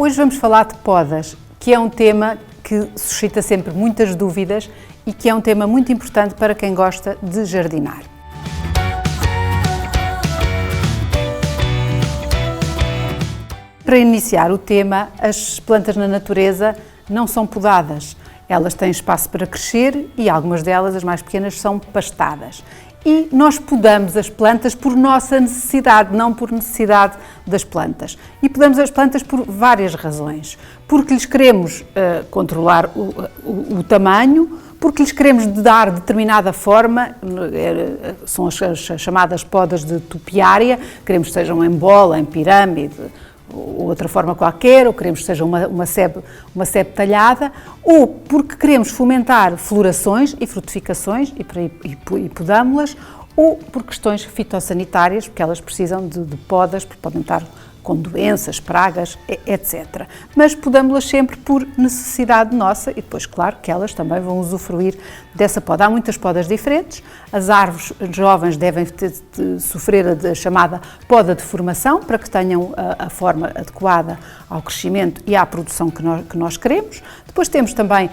Hoje vamos falar de podas, que é um tema que suscita sempre muitas dúvidas e que é um tema muito importante para quem gosta de jardinar. Para iniciar o tema, as plantas na natureza não são podadas. Elas têm espaço para crescer e algumas delas, as mais pequenas, são pastadas. E nós podamos as plantas por nossa necessidade, não por necessidade das plantas. E podamos as plantas por várias razões. Porque lhes queremos controlar o tamanho, porque lhes queremos dar determinada forma, são as chamadas podas de topiária, queremos que sejam em bola, em pirâmide, ou outra forma qualquer, ou queremos que seja uma sebe talhada, ou porque queremos fomentar florações e frutificações e podamos-las, ou por questões fitossanitárias, porque elas precisam de podas, porque podem estar com doenças, pragas, etc. Mas podamos-las sempre por necessidade nossa e depois, claro, que elas também vão usufruir dessa poda. Há muitas podas diferentes, as árvores jovens devem sofrer a chamada poda de formação para que tenham a forma adequada ao crescimento e à produção que nós queremos. Depois temos também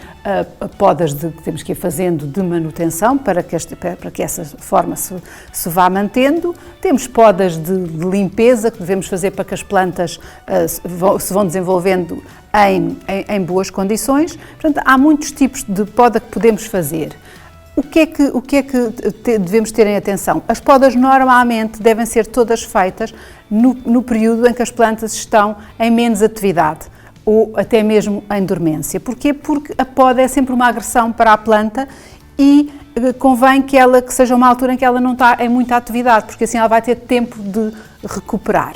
podas que temos que ir fazendo de manutenção para que essa forma se vá mantendo. Temos podas de limpeza que devemos fazer para que as plantas se vão desenvolvendo em boas condições. Portanto, há muitos tipos de poda que podemos fazer. O que é que devemos ter em atenção? As podas normalmente devem ser todas feitas no período em que as plantas estão em menos atividade ou até mesmo em dormência. Porquê? Porque a poda é sempre uma agressão para a planta e convém que seja uma altura em que ela não está em muita atividade, porque assim ela vai ter tempo de recuperar.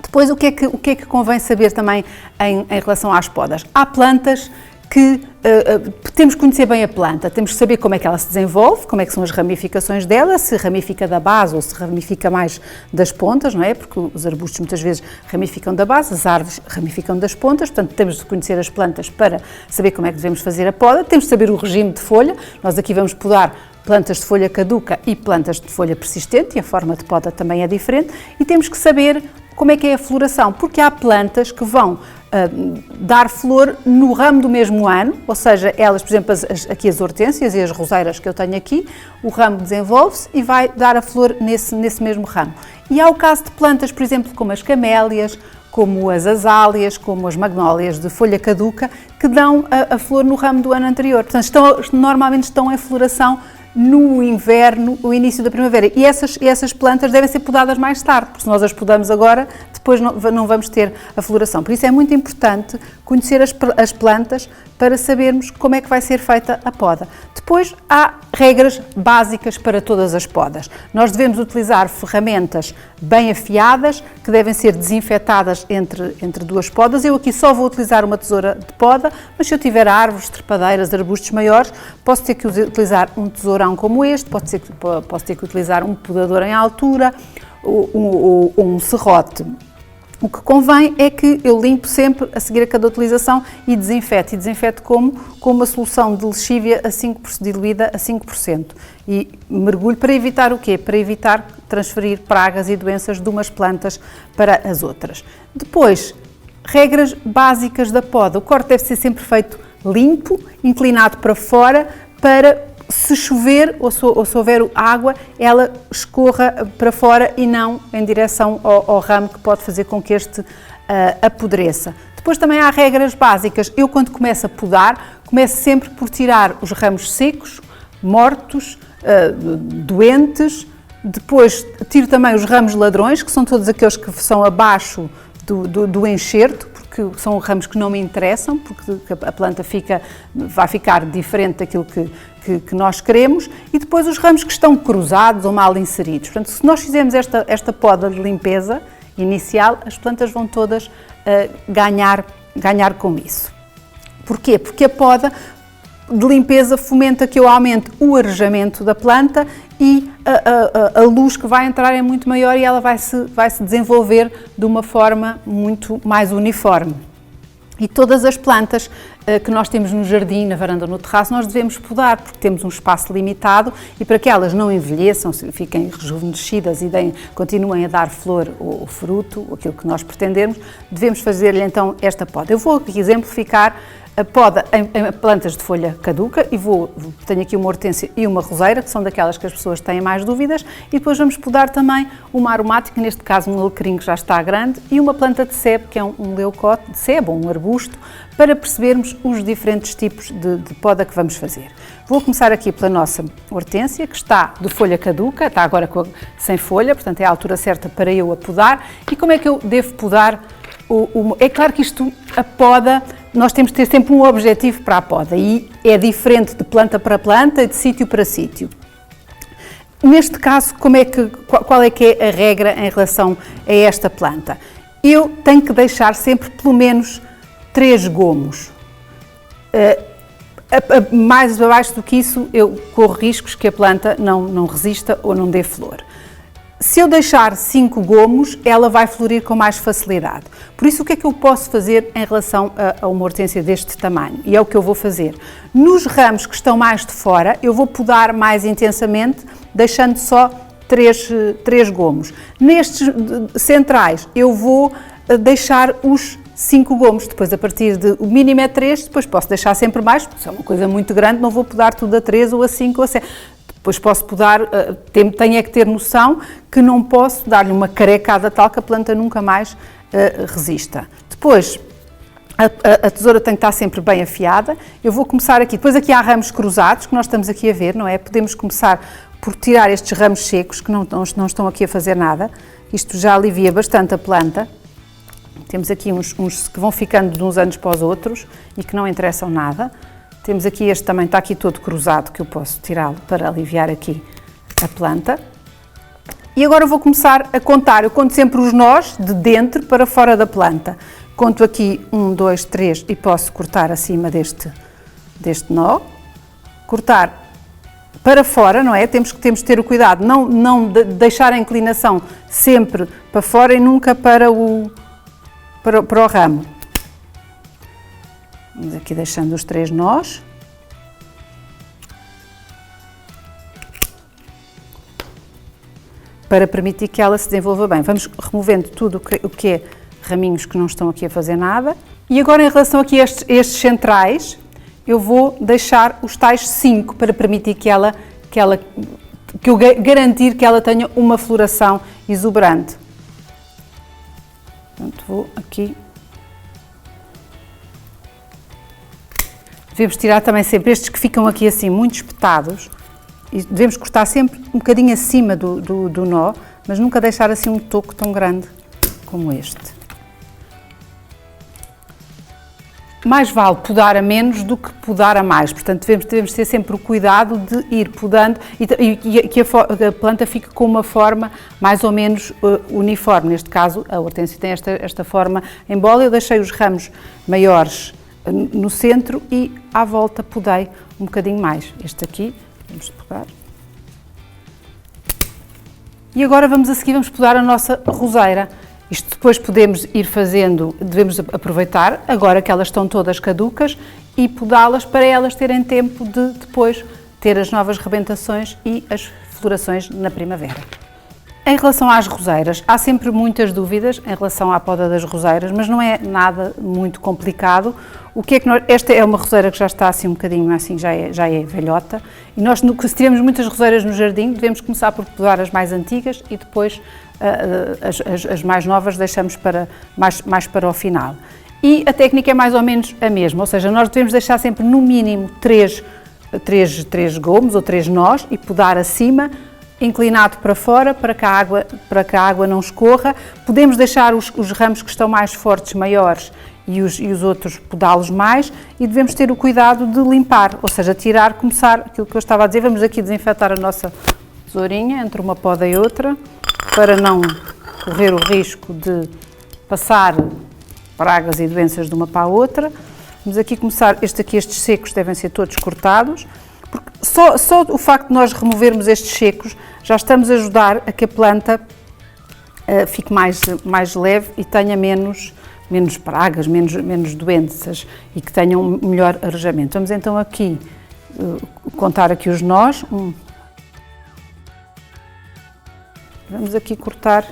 Depois, o que é que convém saber também em relação às podas? Há plantas que temos que conhecer bem a planta, temos que saber como é que ela se desenvolve, como é que são as ramificações dela, se ramifica da base ou se ramifica mais das pontas, não é? Porque os arbustos muitas vezes ramificam da base, as árvores ramificam das pontas, portanto temos de conhecer as plantas para saber como é que devemos fazer a poda, temos de saber o regime de folha, nós aqui vamos podar plantas de folha caduca e plantas de folha persistente e a forma de poda também é diferente e temos que saber como é que é a floração, porque há plantas que vão dar flor no ramo do mesmo ano, ou seja, elas, por exemplo, aqui as hortênsias e as roseiras que eu tenho aqui, o ramo desenvolve-se e vai dar a flor nesse mesmo ramo. E há o caso de plantas, por exemplo, como as camélias, como as azáleas, como as magnólias de folha caduca, que dão a flor no ramo do ano anterior. Portanto, normalmente estão em floração no inverno, o início da primavera. E essas plantas devem ser podadas mais tarde, porque se nós as podamos agora, depois não vamos ter a floração. Por isso é muito importante conhecer as plantas para sabermos como é que vai ser feita a poda. Depois há regras básicas para todas as podas. Nós devemos utilizar ferramentas bem afiadas, que devem ser desinfetadas entre duas podas. Eu aqui só vou utilizar uma tesoura de poda, mas se eu tiver árvores, trepadeiras, arbustos maiores, posso ter que utilizar um tesourão como este, posso ter que utilizar um podador em altura, ou um serrote. O que convém é que eu limpo sempre a seguir a cada utilização e desinfeto. E desinfeto com uma solução de lexívia diluída a 5%. E mergulho para evitar o quê? Para evitar transferir pragas e doenças de umas plantas para as outras. Depois, regras básicas da poda. O corte deve ser sempre feito limpo, inclinado para fora, para se chover ou se houver água, ela escorra para fora e não em direção ao ramo, que pode fazer com que este apodreça. Depois também há regras básicas. Eu, quando começo a podar, começo sempre por tirar os ramos secos, mortos, doentes. Depois tiro também os ramos ladrões, que são todos aqueles que são abaixo do enxerto, porque são ramos que não me interessam, porque a planta vai ficar diferente daquilo que nós queremos, e depois os ramos que estão cruzados ou mal inseridos. Portanto, se nós fizermos esta poda de limpeza inicial, as plantas vão todas ganhar com isso. Porquê? Porque a poda de limpeza fomenta que eu aumente o arejamento da planta e a luz que vai entrar é muito maior e ela vai se desenvolver de uma forma muito mais uniforme. E todas as plantas que nós temos no jardim, na varanda ou no terraço, nós devemos podar, porque temos um espaço limitado e para que elas não envelheçam, fiquem rejuvenescidas e continuem a dar flor ou fruto, aquilo que nós pretendermos, devemos fazer-lhe então esta poda. Eu vou aqui exemplificar a poda em plantas de folha caduca e tenho aqui uma hortênsia e uma roseira, que são daquelas que as pessoas têm mais dúvidas, e depois vamos podar também uma aromática, neste caso um alecrim que já está grande, e uma planta de sebo, que é um leucote de sebo, um arbusto, para percebermos os diferentes tipos de poda que vamos fazer. Vou começar aqui pela nossa hortênsia, que está de folha caduca, está agora sem folha, portanto é a altura certa para eu a podar. E como é que eu devo podar? É claro que a poda, nós temos de ter sempre um objetivo para a poda e é diferente de planta para planta e de sítio para sítio. Neste caso, qual é que é a regra em relação a esta planta? Eu tenho que deixar sempre pelo menos 3 gomos. Mais abaixo do que isso, eu corro riscos que a planta não resista ou não dê flor. Se eu deixar 5 gomos, ela vai florir com mais facilidade. Por isso, o que é que eu posso fazer em relação a uma hortênsia deste tamanho? E é o que eu vou fazer. Nos ramos que estão mais de fora, eu vou podar mais intensamente, deixando só 3 gomos. Nestes centrais, eu vou deixar os 5 gomos. Depois, a partir o mínimo é 3, depois posso deixar sempre mais, porque se é uma coisa muito grande, não vou podar tudo a 3 ou a 5 ou a 7. Depois posso podar, tenho é que ter noção que não posso dar-lhe uma carecada tal que a planta nunca mais resista. Depois, a tesoura tem que estar sempre bem afiada. Eu vou começar aqui, depois aqui há ramos cruzados que nós estamos aqui a ver, não é? Podemos começar por tirar estes ramos secos que não estão aqui a fazer nada. Isto já alivia bastante a planta. Temos aqui uns que vão ficando de uns anos para os outros e que não interessam nada. Temos aqui este também, está aqui todo cruzado, que eu posso tirá-lo para aliviar aqui a planta. E agora vou começar a contar. Eu conto sempre os nós de dentro para fora da planta. Conto aqui 1, 2, 3 e posso cortar acima deste nó. Cortar para fora, não é? Temos que ter o cuidado, não deixar a inclinação sempre para fora e nunca para o ramo. Vamos aqui deixando os 3 nós. Para permitir que ela se desenvolva bem. Vamos removendo tudo o que é raminhos que não estão aqui a fazer nada. E agora, em relação aqui a estes centrais, eu vou deixar os tais 5 para permitir que eu garantir que ela tenha uma floração exuberante. Portanto, vou aqui. Devemos tirar também sempre estes que ficam aqui assim muito espetados e devemos cortar sempre um bocadinho acima do nó, mas nunca deixar assim um toco tão grande como este. Mais vale podar a menos do que podar a mais, portanto devemos ter sempre o cuidado de ir podando e que a planta fique com uma forma mais ou menos uniforme. Neste caso a hortênsia tem esta forma em bola, eu deixei os ramos maiores no centro e à volta podei um bocadinho mais. Este aqui, vamos podar. E agora vamos podar a nossa roseira. Isto depois podemos ir fazendo, devemos aproveitar, agora que elas estão todas caducas, e podá-las para elas terem tempo de depois ter as novas rebentações e as florações na primavera. Em relação às roseiras, há sempre muitas dúvidas em relação à poda das roseiras, mas não é nada muito complicado. Esta é uma roseira que já está assim um bocadinho, assim, já é velhota, e nós, se tivermos muitas roseiras no jardim, devemos começar por podar as mais antigas e depois as mais novas deixamos mais para o final. E a técnica é mais ou menos a mesma, ou seja, nós devemos deixar sempre no mínimo 3 gomos ou 3 nós e podar acima, inclinado para fora, para que a água não escorra. Podemos deixar os ramos que estão mais fortes maiores e os outros podá-los mais, e devemos ter o cuidado de limpar, ou seja, começar aquilo que eu estava a dizer. Vamos aqui desinfetar a nossa tesourinha entre uma poda e outra, para não correr o risco de passar pragas e doenças de uma para a outra. Vamos aqui começar, estes secos devem ser todos cortados, porque só o facto de nós removermos estes secos, já estamos a ajudar a que a planta fique mais leve e tenha menos menos pragas, menos doenças e que tenham um melhor arejamento. Vamos então aqui contar aqui os nós. Vamos aqui cortar,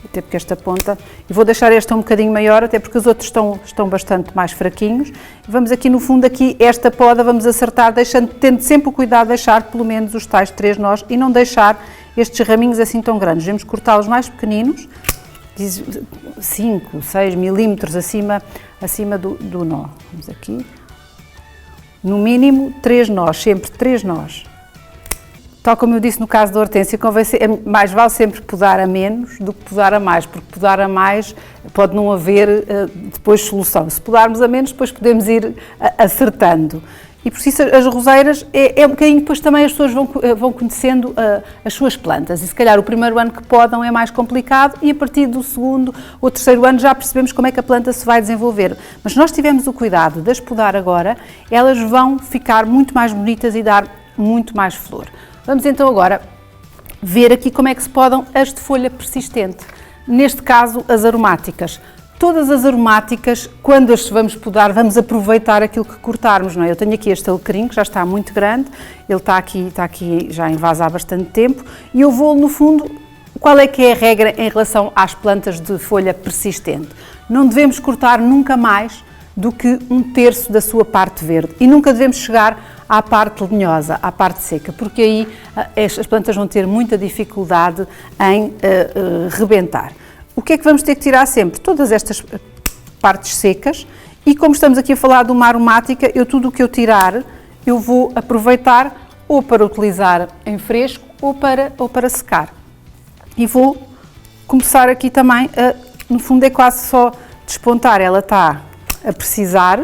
até porque esta ponta, e vou deixar esta um bocadinho maior, até porque os outros estão bastante mais fraquinhos. Vamos aqui no fundo, aqui esta poda vamos acertar, tendo sempre o cuidado de deixar pelo menos os tais 3 nós e não deixar estes raminhos assim tão grandes. Devemos cortá-los mais pequeninos, 5, 6 milímetros acima do nó. Vamos aqui, no mínimo 3 nós, sempre 3 nós. Tal como eu disse no caso da hortênsia, mais vale sempre podar a menos do que podar a mais, porque podar a mais pode não haver depois solução. Se podarmos a menos, depois podemos ir acertando. E por isso as roseiras é um bocadinho, depois também as pessoas vão conhecendo as suas plantas. E se calhar o primeiro ano que podam é mais complicado e a partir do segundo ou terceiro ano já percebemos como é que a planta se vai desenvolver. Mas se nós tivermos o cuidado de as podar agora, elas vão ficar muito mais bonitas e dar muito mais flor. Vamos então agora ver aqui como é que se podam as de folha persistente. Neste caso, as aromáticas. Todas as aromáticas, quando as vamos podar, vamos aproveitar aquilo que cortarmos, não é? Eu tenho aqui este alecrim, que já está muito grande, ele está aqui já em vaso há bastante tempo, e eu vou, no fundo, qual é que é a regra em relação às plantas de folha persistente? Não devemos cortar nunca mais do que 1/3 da sua parte verde e nunca devemos chegar à parte lenhosa, à parte seca, porque aí as plantas vão ter muita dificuldade em rebentar. O que é que vamos ter que tirar sempre? Todas estas partes secas e como estamos aqui a falar de uma aromática, tudo o que eu tirar, eu vou aproveitar ou para utilizar em fresco ou para secar. E vou começar aqui também, no fundo é quase só despontar, ela está a precisar,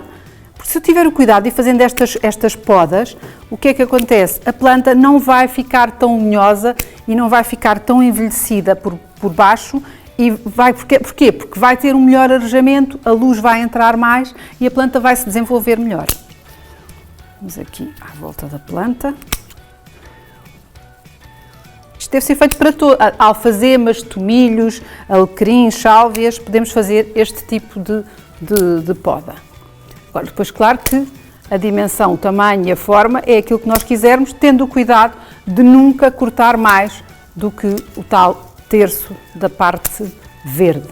porque se eu tiver o cuidado de ir fazendo estas podas, o que é que acontece? A planta não vai ficar tão lenhosa e não vai ficar tão envelhecida por baixo e porquê? Porque vai ter um melhor arejamento, a luz vai entrar mais e a planta vai se desenvolver melhor. Vamos aqui à volta da planta. Isto deve ser feito para alfazemas, tomilhos, alecrins, sálvias, podemos fazer este tipo de poda. Agora, depois, claro que a dimensão, o tamanho e a forma é aquilo que nós quisermos, tendo o cuidado de nunca cortar mais do que o tal 1/3 da parte verde,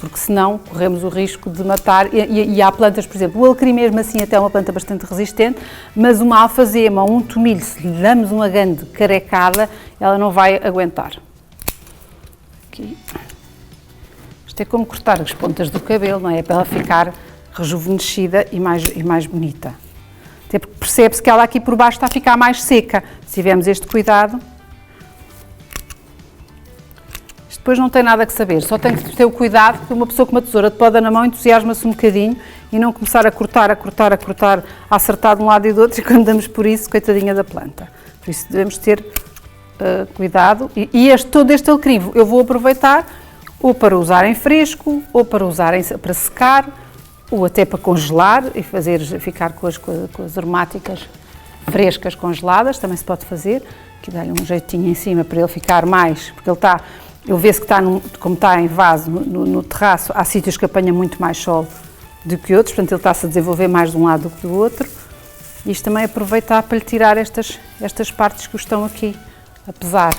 porque senão corremos o risco de matar, e há plantas, por exemplo, o alecrim mesmo assim até é uma planta bastante resistente, mas uma alfazema ou um tomilho, se lhe damos uma grande carecada, ela não vai aguentar. Aqui. Isto é como cortar as pontas do cabelo, não é? Para ela ficar rejuvenescida e mais bonita. Até porque percebe-se que ela aqui por baixo está a ficar mais seca. Se tivermos este cuidado, isto depois não tem nada que saber, só tem que ter o cuidado que uma pessoa com uma tesoura de poda na mão entusiasma-se um bocadinho e não começar a cortar, a acertar de um lado e do outro e quando damos por isso, coitadinha da planta. Por isso devemos ter cuidado e todo este alecrim eu vou aproveitar ou para usar em fresco, ou para usar para secar, ou até para congelar e ficar com as aromáticas frescas congeladas, também se pode fazer. Aqui dá-lhe um jeitinho em cima para ele ficar mais, porque ele vê-se que como está em vaso no terraço, há sítios que apanha muito mais sol do que outros, portanto ele está-se a desenvolver mais de um lado do que do outro. E isto também aproveitar para lhe tirar estas partes que estão aqui a pesar.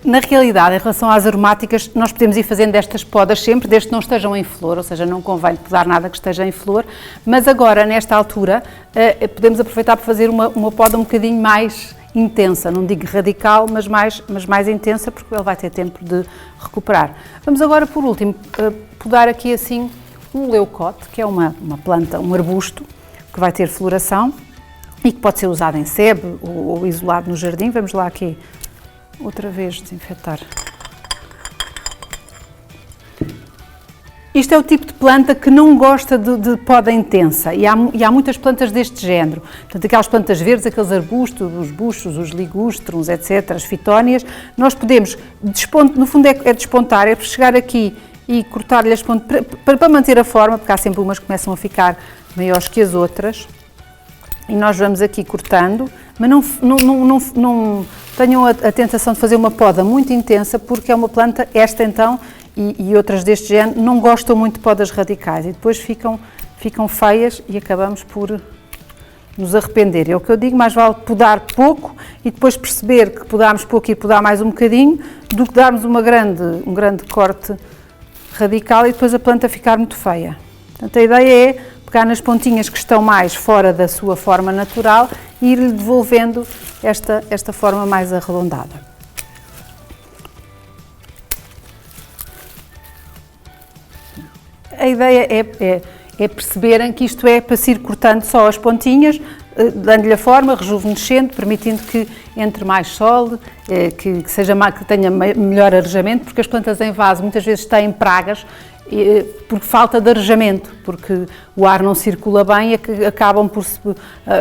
Na realidade, em relação às aromáticas, nós podemos ir fazendo estas podas sempre, desde que não estejam em flor, ou seja, não convém podar nada que esteja em flor, mas agora, nesta altura, podemos aproveitar para fazer uma poda um bocadinho mais intensa, não digo radical, mas mais intensa, porque ele vai ter tempo de recuperar. Vamos agora, por último, podar aqui assim um leucote, que é uma planta, um arbusto, que vai ter floração e que pode ser usado em sebe ou isolado no jardim. Vamos lá aqui outra vez desinfetar. Isto é o tipo de planta que não gosta de poda intensa e há muitas plantas deste género. Portanto, aquelas plantas verdes, aqueles arbustos, os buchos, os ligustrums, etc., as fitónias, nós podemos, no fundo é despontar, é chegar aqui e cortar-lhe as pontas, para manter a forma, porque há sempre umas que começam a ficar maiores que as outras. E nós vamos aqui cortando, mas não tenham a tentação de fazer uma poda muito intensa, porque é uma planta, esta então, e outras deste género, não gostam muito de podas radicais e depois ficam feias e acabamos por nos arrepender. É o que eu digo, mais vale podar pouco e depois perceber que podámos pouco e podar mais um bocadinho, do que darmos um grande corte radical e depois a planta ficar muito feia. Portanto, a ideia é pegar nas pontinhas que estão mais fora da sua forma natural e ir-lhe devolvendo esta forma mais arredondada. A ideia é perceberem que isto é para se ir cortando só as pontinhas, dando-lhe a forma, rejuvenescendo, permitindo que entre mais sol, que tenha melhor arejamento, porque as plantas em vaso muitas vezes têm pragas por falta de arejamento, porque o ar não circula bem e acabam por se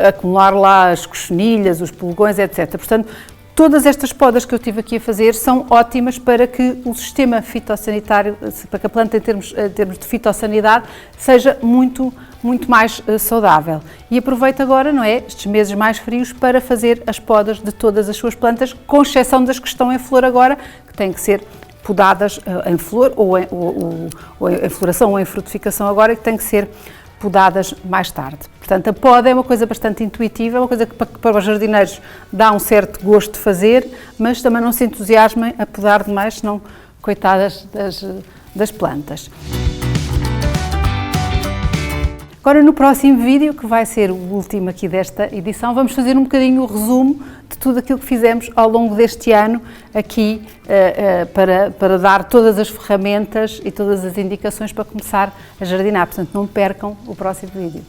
acumular lá as cochinilhas, os pulgões, etc. Portanto, todas estas podas que eu estive aqui a fazer são ótimas para que o sistema fitossanitário, para que a planta em termos de fitossanidade seja muito mais saudável. E aproveito agora, não é, estes meses mais frios para fazer as podas de todas as suas plantas, com exceção das que estão em flor agora, que têm que ser podadas em flor ou em floração ou em frutificação agora, que têm que ser podadas mais tarde. Portanto, a poda é uma coisa bastante intuitiva, é uma coisa que para os jardineiros dá um certo gosto de fazer, mas também não se entusiasmem a podar demais, senão coitadas das plantas. Agora, no próximo vídeo, que vai ser o último aqui desta edição, vamos fazer um bocadinho o resumo de tudo aquilo que fizemos ao longo deste ano aqui para dar todas as ferramentas e todas as indicações para começar a jardinar. Portanto, não percam o próximo vídeo.